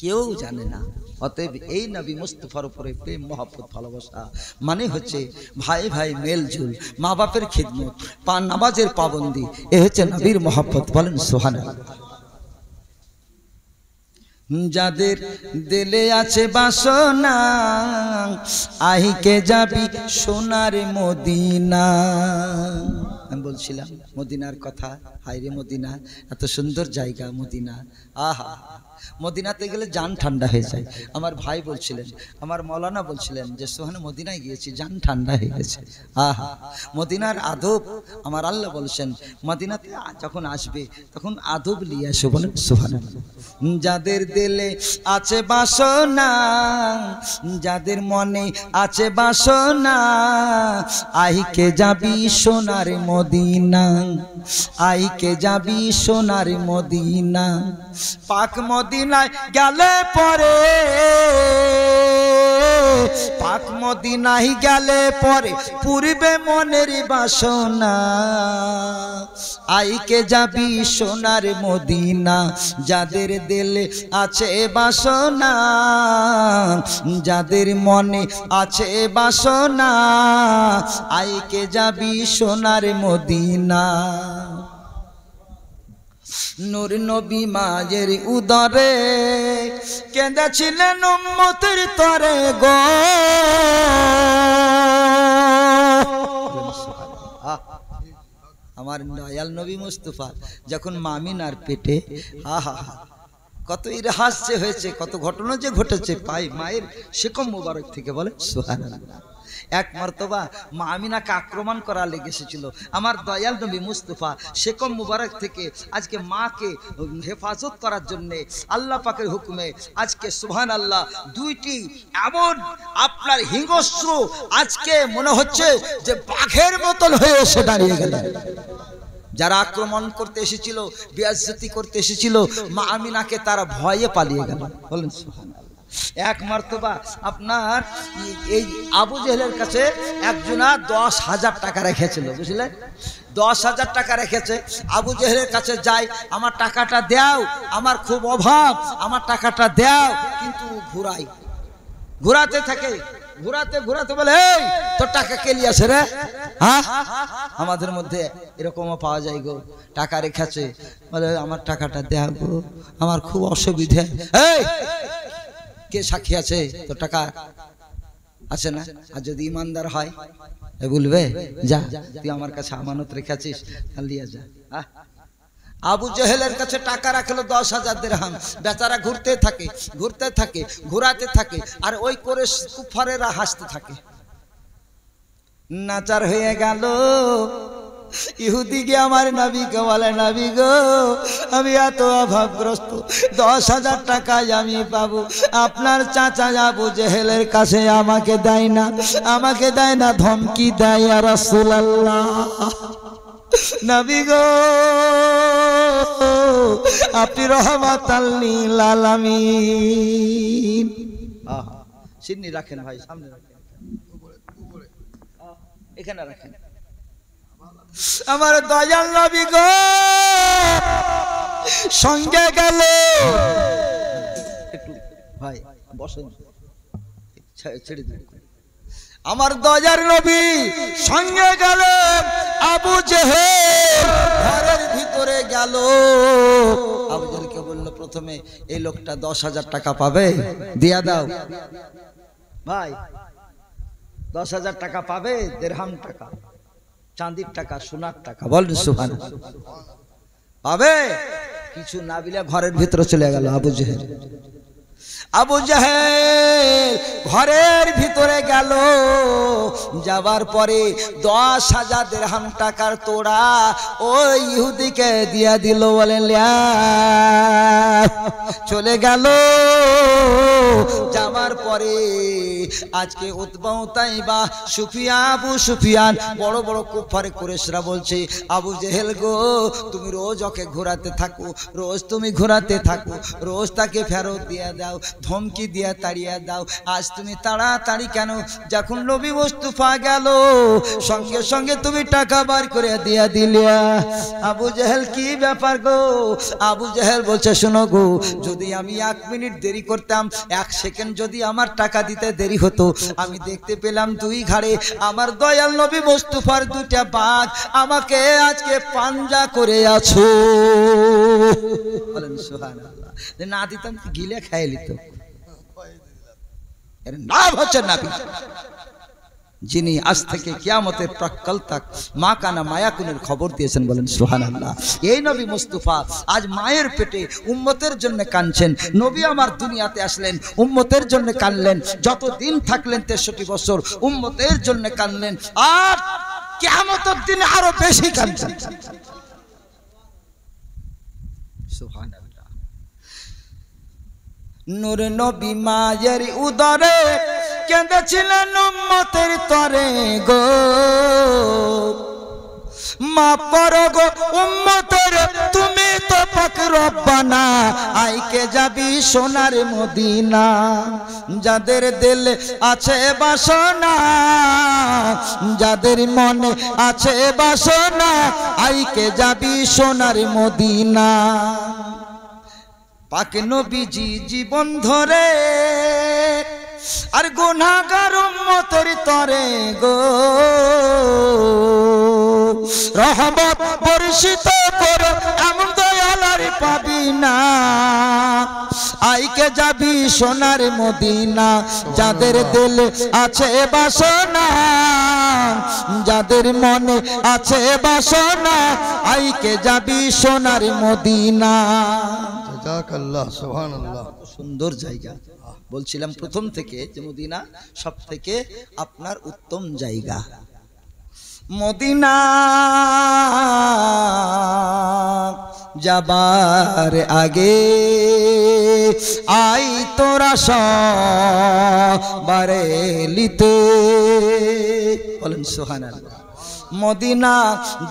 কেউ জানে না। অতএব এই নবী মুস্তাফার উপরে প্রেম, মহব্বত, ভালোবাসা মানে হচ্ছে ভাই ভাই মেলজুল, মা বাপের খিদমত, নামাজের পাবন্দি, এ হচ্ছে নবীর মহব্বত। বলেন সুবহানাল্লাহ। যাদের দিলে আছে বাসনা, আহিকে যাবি সোনার মদিনা। আমি বলছিলাম মদিনার কথা। হায়রে মদিনা, এত সুন্দর জায়গা মদিনা। আহা, মদিনাতে গেলে জান ঠান্ডা হয়ে যায়। আমার ভাই বলছিলেন, আমার মৌলানা বলছিলেন যে সোহান মদিনায় গিয়েছি, জান ঠান্ডা হয়ে গেছে। আহা, মদিনার আদব, আমার আল্লাহ বলছেন মদিনাতে যখন আসবে তখন আদব নিয়ে আসো। বলেন সুবহানাল্লাহ। যাদের দিলে আছে বাসনা, যাদের মনে আছে বাসনা, আইকে যাবি সোনার মদিনা, আইকে যাবি সোনার মদিনা। পাক মদিনায় গেলে পরে, পাক মদিনায় গেলে পরে পূর্বে মনের বাসনা, আইকে যাবি সোনার মদিনা। যাদের দিলে আছে বাসনা, যাদের মনে আছে বাসনা, আইকে যাবি সোনার মদিনা। নূর নবী মায়ের উদরে কেঁদেছিলেন উম্মতের তরে গো। আমার দয়াল নবী মুস্তাফা যখন মামিনার পেটে, আহা কত ইতিহাসে হয়েছে, কত ঘটনা যে ঘটেছে পাই মায়ের শেকম মুবারক থেকে। বলে সুবহানাল্লাহ। এক মর্তবা মা আমিনাকে আক্রমণ করা লেগেছিল। আমার দয়াল নবী মুস্তাফা শেকম মুবারক থেকে আজকে মাকে হেফাজত করার জন্যে আল্লাহ পাকের হুকুমে আজকে সুবহানাল্লাহ দুইটি এমন আপনার হিংস্র, আজকে মনে হচ্ছে যে বাঘের মতন হয়ে এসে দাঁড়িয়ে গেলেন। যারা আক্রমণ করতে এসেছিল, বেয়াজ্জতি করতে এসেছিল, মা আমিনাকে তারা ভয়ে পালিয়ে গেল। বলেন সুবহানাল্লাহ। এক মার্তবা আপনার এই আবু জেহেলের কাছে একজনা 10,000 টাকা রেখেছিল, বুঝলেন? 10,000 টাকা রেখেছে। আবু জেহেলের কাছে যাই, আমার টাকাটা দাও, আমার খুব অভাব, আমার টাকাটা দাও। কিন্তু ঘুরাতে থাকে, ঘুরাতে বলে, এই তোর টাকা কে লিয়েছে রে? হ্যাঁ, আমাদের মধ্যে এরকমও পাওয়া যায় গো, টাকা রেখেছে, বলে আমার টাকাটা দেয়া গো, আমার খুব অসুবিধা। এই কে সাক্ষী আছে? তোর টাকা আছে না? আর যদি ইমানদার হয় বলবে, যা তুই আমার কাছে আমানত রেখেছিস, লিয়ে যা। আবু জেহেলের কাছে টাকা রাখলো 10,000 দিরহাম। বেচারা ঘুরতে থাকে, ঘুরাতে থাকে, আর ওই করে কুফারেরা হাসতে থাকে। নাচার হয়ে গেল। ইহুদি গিয়ে আমার নবীকে বলে, নবী গো, আমি এত অভাবগ্রস্ত, 10,000 টাকায় আমি পাবো, আপনার চাচা আবু জেহেলের কাছে আমাকে দেয় না, ধমকি দেয় ইয়া রাসূলুল্লাহ। নবী গো, আপনি রহমাতাল লিল আলামিন। সিন্নি রাখেন ভাই, সামনে রাখেন, এখানে রাখেন। আমার দয়াল নবী গো সঙ্গে গেল। একটু ভাই বসেন, ছেড়ে দিন। আমার দয়ার নবী সঙ্গে গেল। আবু জেহেল ঘরের ভিতরে গেল। আবু জেহেলকে বলল, প্রথমে এই লোকটা 10,000 টাকা পাবে, দিয়া দাও ভাই। 10,000 টাকা পাবে, দিরহাম টাকা, চাঁদির টাকা, সোনার টাকা। বলেন সুবহানাল্লাহ। পাবে। কিছু না বিলে ঘরের ভিতরে চলে গেল আবু জেহেল ঘরের ভিতরে গেল। যাবার পরে 10,000 দিরহাম টাকার তোড়া ওই ইহুদিকে দিয়া দিল। বলেন চলে গেল। যাবার পরে আজকে উতবা উতাইবা, সুফিয়া, আবু সুফিয়ান, বড় বড় কুফারে কুরাইশরা বলছে, আবু জেহেল গো, তুমি রোজ ওকে ঘোরাতে থাকো, রোজ তুমি ঘোরাতে থাকো, রোজ তাকে ফেরত দিয়ে দাও, ধমকি দিয়ে তাড়িয়ে দাও। আজ তুমি তাড়াতাড়ি কেন? যখন নবী মুস্তাফা গেল সঙ্গে সঙ্গে তুমি টাকা বার করে দিয়ে দিলে। আবু জেহেল কি ব্যাপার গো? আবু জেহেল বলছে, শোনো গো, যদি আমি 1 মিনিট দেরি করতাম, 1 সেকেন্ড যদি আমার টাকা দিতে দেরি হতো, আমি দেখতে পেলাম 2 ঘাড়ে আমার দয়াল নবী মুস্তাফার 2টা বাঘ আমাকে আজকে পাঞ্জা করে আছো। বলেন সুবহানাল্লাহ। না দিতাম গিলে খাইয়ে নিত। এর নাম হচ্ছে নবী, যিনি আজ থেকে কিয়ামতের প্রাক্কাল তক মা কানা মায়াকুনের খবর দিয়েছেন। বলেন সুবহানাল্লাহ। এই নবী মুস্তাফা আজ মায়ের পেটে উম্মতের জন্য কাঁদছেন। নবী আমার দুনিয়াতে আসলেন, উম্মতের জন্য কাঁদলেন। যতদিন থাকলেন 63 বছর উম্মতের জন্য কাঁদলেন, আর কিয়ামতের দিনে আরো বেশি কাঁদছেন। সুবহানাল্লাহ। নূর নবী মায়ের উদরে কেঁদেছিলেন উম্মতের তরে গো, মা পরো গো উম্মতের তুমি তো পাক রব্বানা, আইকে যাবি সোনার মদিনা। যাদের দিল আছে বাসনা, যাদের মনে আছে বাসনা, আইকে যাবি সোনার মদিনা। পাক নবীজি জীবন ধরে আর গুনাহগার উম্মতের তরে গো রহমত বর্ষিত করো, এমন দয়াল আর পাবি না। আইকে যাবি সোনার মদিনা। যাদের দিল আছে বাসনা, যাদের মনে আছে বাসনা, আইকে যাবি সোনার মদিনা। জাযাকাল্লাহ, সুবহানাল্লাহ। সুন্দর জায়গা। বলছিলাম প্রথম থেকে যে মদিনা সব থেকে আপনার উত্তম জায়গা। মদিনা যাবার আগে আই তোরা সবারে লিতে। বলেন সুবহানাল্লাহ। মদিনা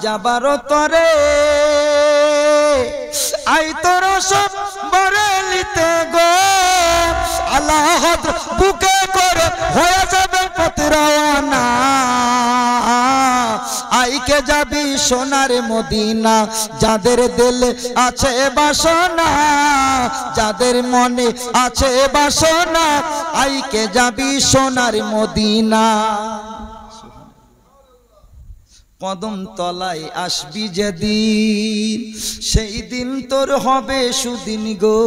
যাবার তরে আই তোর সব বরেলিতে গো আল্লাহ বুকে করে হয়ে যাবে পথ রওনা আইকে যাবি সোনার মদিনা যাদের দিলে আছে বাসনা যাদের মনে আছে বাসনা আইকে যাবি সোনার মদিনা কদম তলায় আসবি যেদিন সেই দিন তোর হবে সুদিন গো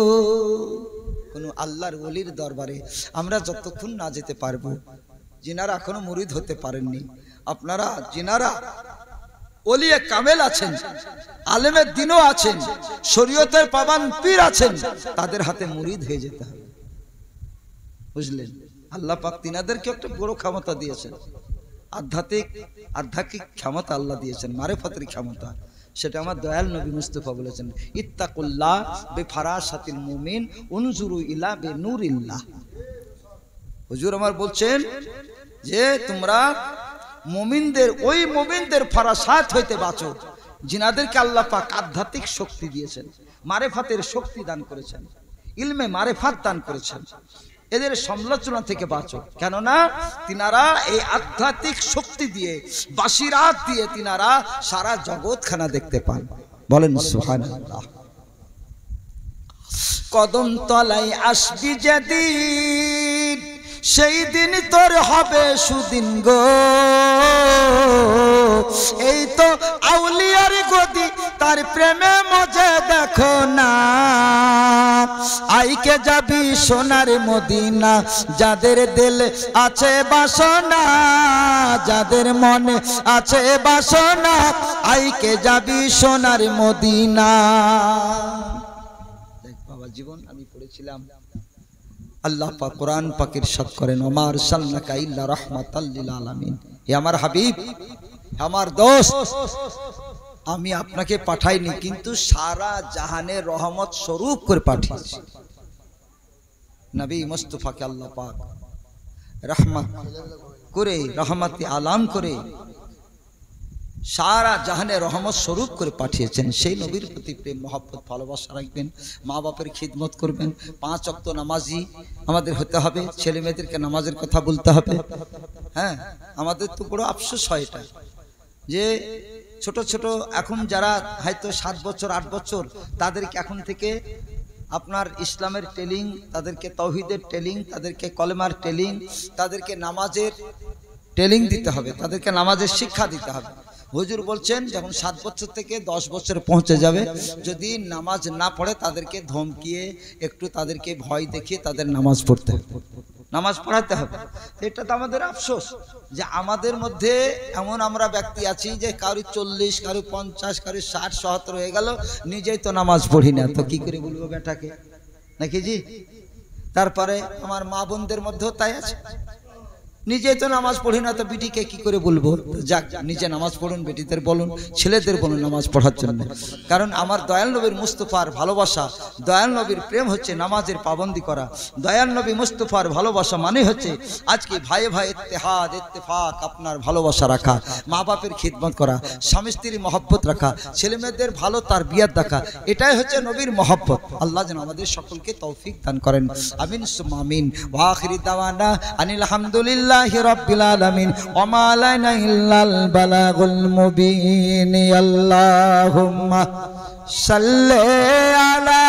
কোন আল্লাহর ওলির দরবারে আমরা যতক্ষণ না যেতে পারবো যিনারা এখনো মুরিদ হতে পারেননি আপনারা যিনারা ওলিয়ে কামেল আছেন আলেমের দিনও আছেন শরীয়তের পাবান পীর আছেন তাদের হাতে মুরিদ হয়ে যেতে হবে বুঝলেন আল্লাহ পাক তিনাদেরকে একটা বড় ক্ষমতা দিয়েছেন আধ্যাত্মিক ক্ষমতা আল্লাহ দিয়েছেন মারেফতের ক্ষমতা সেটা আমার দয়াল নবী মুস্তাফা বলেছেন ইত্তাকুল্লাহ বিফারাসাতিল মুমিন উনজুরু ইলা বিনুরিল্লাহ হুজুর আমার বলছেন যে তোমরা মুমিনদের ওই মুমিনদের ফারাসাত হইতে বাঁচো যিনাদেরকে আল্লাহ পাক আধ্যাত্মিক শক্তি দিয়েছেন মারেফাতের শক্তি দান করেছেন ইলমে মারেফাত দান করেছেন এদের সমালোচনা থেকে বাঁচো কেননা তিনারা এই আধ্যাত্মিক শক্তি দিয়ে বাসিরাত দিয়ে তিনারা সারা জগৎখানা দেখতে পান বলেন সুবহানাল্লাহ কদম তলায় আসবি যেদিন সেই দিন তোর হবে সুদিন গো এই তো আউলিয়ার গদি তার প্রেমে মজে দেখো না আইকে যাবি সোনার মদিনা যাদের দিল আছে বাসনা যাদের মনে আছে বাসনা আইকে যাবি সোনার মদিনা দেখ বাবা জীবন আমি পড়েছিলাম আল্লাহ পাক কোরআন পাক ইরশাদ করেন ওমা আরসালনাকা ইল্লা রাহমাতাল লিল আলামিন হে আমার হাবিব আমার দোস্ত আমি আপনাকে পাঠাইনি কিন্তু সারা জাহানের রহমত স্বরূপ করে পাঠিয়েছি নবী মুস্তাফাকে আল্লাহ পাক রহমত করে রহমতে আলাম করে সারা জাহানে রহমত স্বরূপ করে পাঠিয়েছেন সেই নবীর প্রতি প্রেম মহব্বত ভালোবাসা রাখবেন মা বাপের খিদমত করবেন 5 ওয়াক্ত নামাজি আমাদের হতে হবে ছেলে মেয়েদেরকে নামাজের কথা বলতে হবে হ্যাঁ আমাদের তো বড় আফসোস হয় এটা যে ছোট ছোট এখন যারা হয়তো 7 বছর 8 বছর তাদেরকে এখন থেকে আপনার ইসলামের ট্রেনিং তাদেরকে তাওহীদের ট্রেনিং তাদেরকে কলেমার ট্রেনিং তাদেরকে নামাজের ট্রেনিং দিতে হবে তাদেরকে নামাজের শিক্ষা দিতে হবে হুজুর বলছেন যখন 7 বছর থেকে 10 বছর পৌঁছে যাবে যদি নামাজ না পড়ে তাদেরকে ধমকিয়ে একটু তাদেরকে ভয় দেখিয়ে তাদের নামাজ পড়তে হবে নামাজ পড়াতে হবে এটা তো আমাদের আফসোস যে আমাদের মধ্যে এমন আমরা ব্যক্তি আছি যে কারো 40 কারো 50 কারো 60 ৭০ হয়ে গেল নিজেই তো নামাজ পড়ি না তো কি করে বলবো বেটাকে নাকি জি তারপরে আমার মা বোনদের মধ্যেও তাই আছে নিজেই তো নামাজ পড়ি না তো বিটিকে কি করে বলবো যাক নিজে নামাজ পড়ুন বেটিদের বলুন ছেলেদের বলুন নামাজ পড়ার জন্য কারণ আমার দয়াল নবীর মুস্তাফার ভালোবাসা দয়াল নবীর প্রেম হচ্ছে নামাজের পাবন্দি করা দয়াল নবী মুস্তাফার ভালোবাসা মানে হচ্ছে আজকে ভাই ভাই ইত্তেহাদ ইত্তেফাক আপনার ভালোবাসা রাখা মা বাপের খিদমত করা স্বামী স্ত্রীর মহব্বত রাখা ছেলে মেয়েদের ভালো তার বিয়াত দেখা এটাই হচ্ছে নবীর মহব্বত আল্লাহ যেন আমাদের সকলকে তৌফিক দান করেন আমিন সুম্মা আমিন ওয়া আখিরি দাওয়ানা আনিল হামদুলিল্লাহ রাব্বিল আলামিন ওয়া মা লানা ইল্লাল বালাগুল মুবিন আল্লাহুম্মা সাল্লি আলা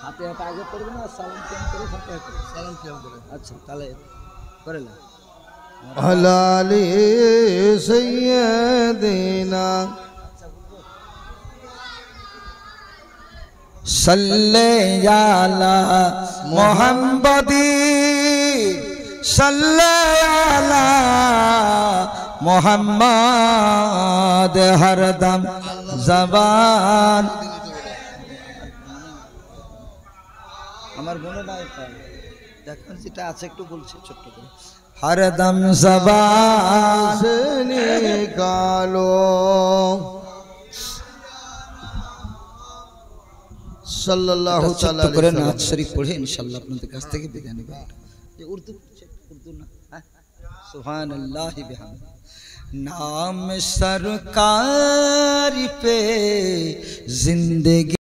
হাতে আগে পড়বে না সালাম কেমন করে হাতে সালাম কেমন করে আচ্ছা তাহলে করে না আলা আলি সাইয়্যিদিনা सल्ले आला मोहम्मदी सल्ले आला मोहम्मद हरदम जबान আমার মনে নাই দেখুন যেটা আছে একটু বলছি ছোট্ট করে हरदम जबान से निकालो सल्लल्लाहु ताला করে নাচ শরীফ পড়ে ইনশাআল্লাহ আপনাদের কাছ থেকে বিদায় নেব যে উর্দু না सुभान अल्लाह बिहम्द नाम सरकार पे जिंदगी